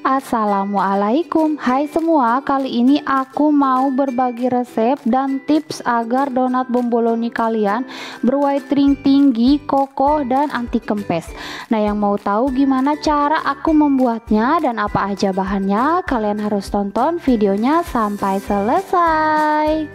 Assalamualaikum, hai semua. Kali ini aku mau berbagi resep dan tips agar donat bomboloni kalian berwhitening tinggi, kokoh, dan anti kempes. Nah, yang mau tahu gimana cara aku membuatnya dan apa aja bahannya, kalian harus tonton videonya sampai selesai.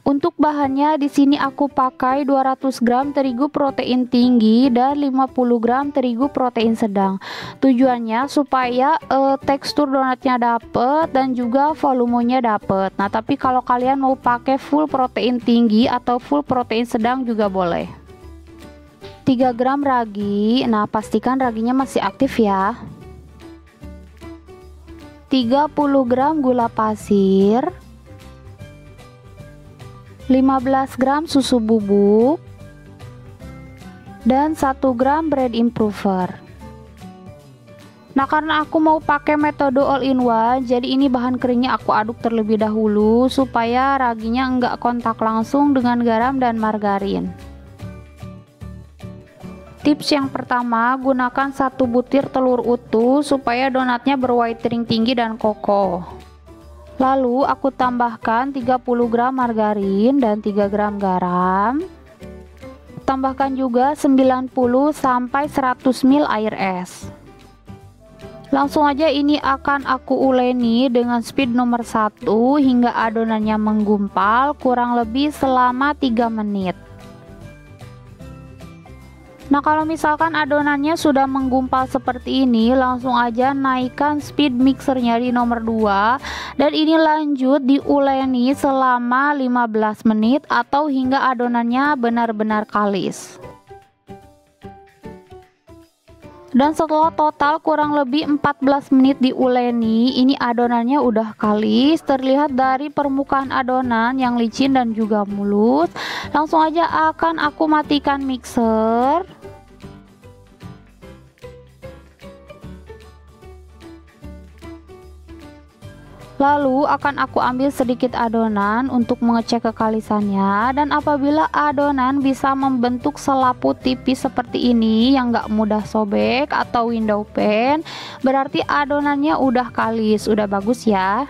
Untuk bahannya di sini aku pakai 200 gram terigu protein tinggi dan 50 gram terigu protein sedang. Tujuannya supaya tekstur donatnya dapet dan juga volumenya dapet. Nah, tapi kalau kalian mau pakai full protein tinggi atau full protein sedang juga boleh. 3 gram ragi, nah pastikan raginya masih aktif ya. 30 gram gula pasir, 15 gram susu bubuk, dan 1 gram bread improver. Nah, karena aku mau pakai metode all in one, jadi ini bahan keringnya aku aduk terlebih dahulu supaya raginya enggak kontak langsung dengan garam dan margarin. Tips yang pertama, gunakan 1 butir telur utuh supaya donatnya berwhitening tinggi dan kokoh. Lalu aku tambahkan 30 gram margarin dan 3 gram garam. Tambahkan juga 90 sampai 100 ml air es. Langsung aja ini akan aku uleni dengan speed nomor 1 hingga adonannya menggumpal kurang lebih selama 3 menit. Nah, kalau misalkan adonannya sudah menggumpal seperti ini, langsung aja naikkan speed mixernya di nomor 2 dan ini lanjut diuleni selama 15 menit atau hingga adonannya benar-benar kalis. Dan setelah total kurang lebih 14 menit diuleni, ini adonannya udah kalis, terlihat dari permukaan adonan yang licin dan juga mulus. Langsung aja akan aku matikan mixer. Lalu akan aku ambil sedikit adonan untuk mengecek kekalisannya, dan apabila adonan bisa membentuk selaput tipis seperti ini yang gak mudah sobek atau window pane, berarti adonannya udah kalis, udah bagus ya.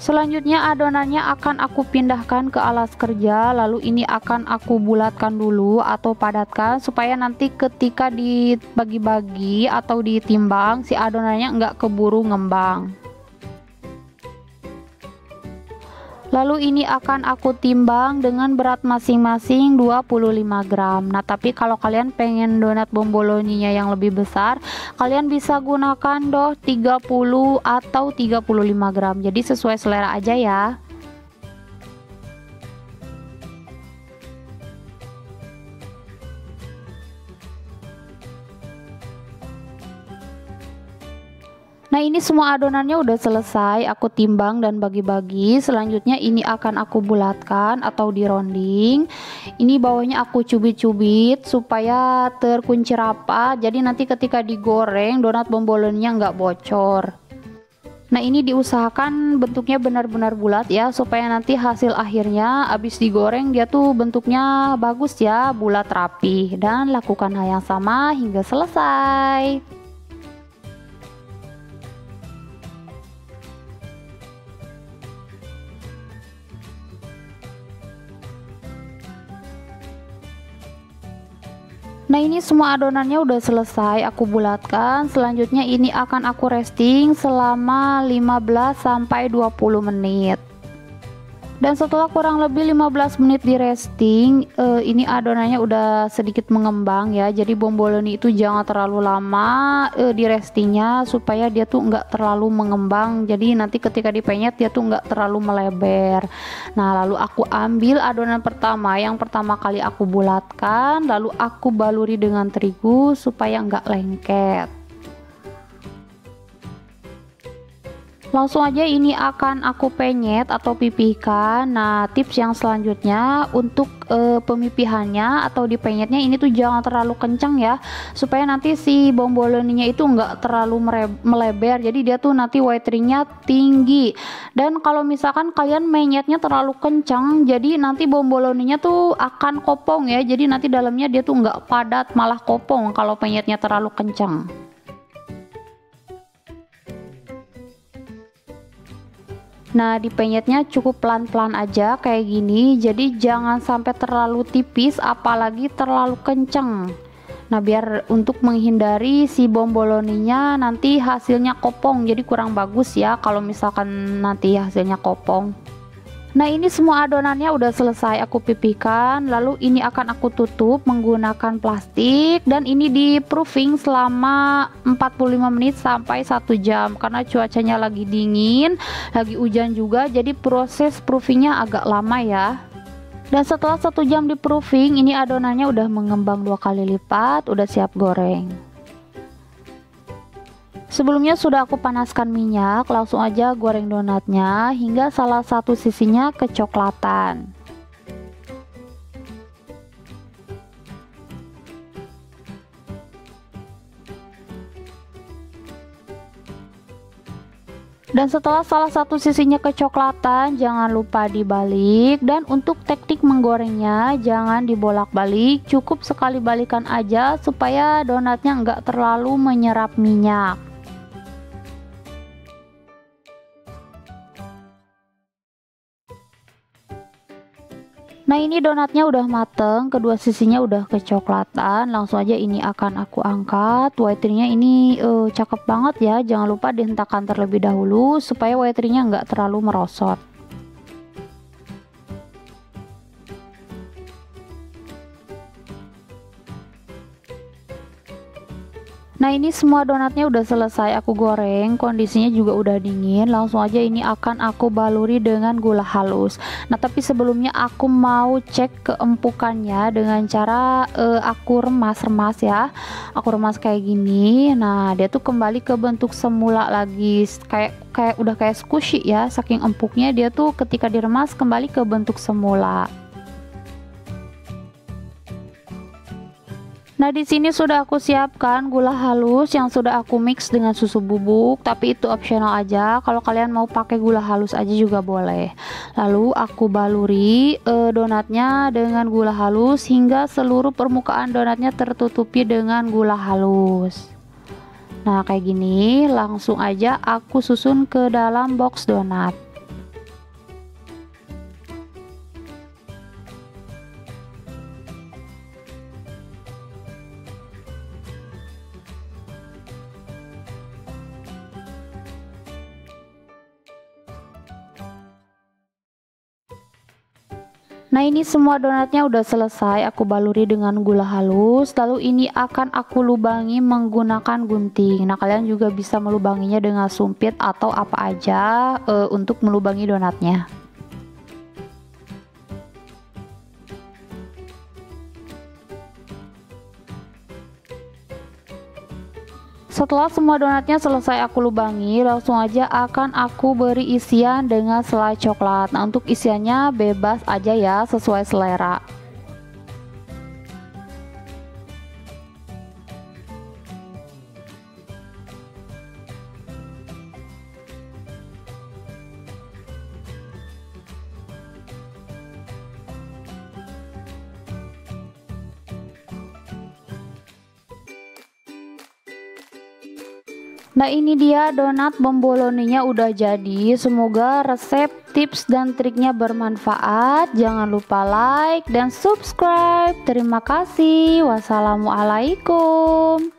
Selanjutnya adonannya akan aku pindahkan ke alas kerja, lalu ini akan aku bulatkan dulu atau padatkan supaya nanti ketika dibagi-bagi atau ditimbang si adonannya enggak keburu ngembang. Lalu ini akan aku timbang dengan berat masing-masing 25 gram. Nah, tapi kalau kalian pengen donat bomboloninya yang lebih besar, kalian bisa gunakan 30 atau 35 gram. Jadi sesuai selera aja ya. Nah, ini semua adonannya udah selesai aku timbang dan bagi-bagi. Selanjutnya ini akan aku bulatkan atau dironding. Ini bawahnya aku cubit-cubit supaya terkunci rapat, jadi nanti ketika digoreng donat bomboloninya nggak bocor. Nah, ini diusahakan bentuknya benar-benar bulat ya, supaya nanti hasil akhirnya habis digoreng dia tuh bentuknya bagus ya, bulat rapi. Dan lakukan hal yang sama hingga selesai. Nah, ini semua adonannya udah selesai aku bulatkan. Selanjutnya ini akan aku resting selama 15 sampai 20 menit. Dan setelah kurang lebih 15 menit di resting, ini adonannya udah sedikit mengembang ya. Jadi bomboloni itu jangan terlalu lama di restingnya supaya dia tuh nggak terlalu mengembang. Jadi nanti ketika dipenyet dia tuh nggak terlalu melebar. Nah, lalu aku ambil adonan pertama yang pertama kali aku bulatkan, lalu aku baluri dengan terigu supaya nggak lengket. Langsung aja ini akan aku penyet atau pipihkan. Nah, tips yang selanjutnya untuk pemipihannya atau dipenyetnya ini tuh jangan terlalu kencang ya, supaya nanti si bomboloninya itu enggak terlalu melebar, jadi dia tuh nanti whiteringnya tinggi. Dan kalau misalkan kalian menyetnya terlalu kencang, jadi nanti bomboloninya tuh akan kopong ya, jadi nanti dalamnya dia tuh enggak padat, malah kopong kalau penyetnya terlalu kencang. Nah, dipenyetnya cukup pelan-pelan aja kayak gini, jadi jangan sampai terlalu tipis apalagi terlalu kenceng. Nah, biar untuk menghindari si bomboloninya nanti hasilnya kopong, jadi kurang bagus ya kalau misalkan nanti hasilnya kopong. Nah, ini semua adonannya udah selesai aku pipihkan, lalu ini akan aku tutup menggunakan plastik, dan ini di proofing selama 45 menit sampai 1 jam karena cuacanya lagi dingin, lagi hujan juga, jadi proses proofingnya agak lama ya. Dan setelah 1 jam di proofing, ini adonannya udah mengembang 2 kali lipat, udah siap goreng. Sebelumnya sudah aku panaskan minyak, langsung aja goreng donatnya hingga salah satu sisinya kecoklatan. Dan setelah salah satu sisinya kecoklatan, jangan lupa dibalik. Dan untuk teknik menggorengnya jangan dibolak-balik, cukup sekali balikan aja supaya donatnya enggak terlalu menyerap minyak. Nah, ini donatnya udah mateng, kedua sisinya udah kecoklatan. Langsung aja ini akan aku angkat. Whiteringnya ini cakep banget ya, jangan lupa dihentakkan terlebih dahulu supaya whiteringnya nggak terlalu merosot. Nah, ini semua donatnya udah selesai aku goreng, kondisinya juga udah dingin. Langsung aja ini akan aku baluri dengan gula halus. Nah, tapi sebelumnya aku mau cek keempukannya dengan cara aku remas-remas ya. Aku remas kayak gini. Nah, dia tuh kembali ke bentuk semula lagi, kayak udah kayak squishy ya. Saking empuknya dia tuh ketika diremas kembali ke bentuk semula. Nah, di sini sudah aku siapkan gula halus yang sudah aku mix dengan susu bubuk, tapi itu optional aja. Kalau kalian mau pakai gula halus aja juga boleh. Lalu aku baluri donatnya dengan gula halus hingga seluruh permukaan donatnya tertutupi dengan gula halus. Nah, kayak gini, langsung aja aku susun ke dalam box donat. Nah, ini semua donatnya udah selesai aku baluri dengan gula halus, lalu ini akan aku lubangi menggunakan gunting. Nah, kalian juga bisa melubanginya dengan sumpit atau apa aja untuk melubangi donatnya. Setelah semua donatnya selesai aku lubangi, langsung aja akan aku beri isian dengan selai coklat. Nah, untuk isiannya bebas aja ya, sesuai selera. Nah, ini dia donat bomboloninya udah jadi. Semoga resep, tips, dan triknya bermanfaat. Jangan lupa like dan subscribe. Terima kasih. Wassalamualaikum.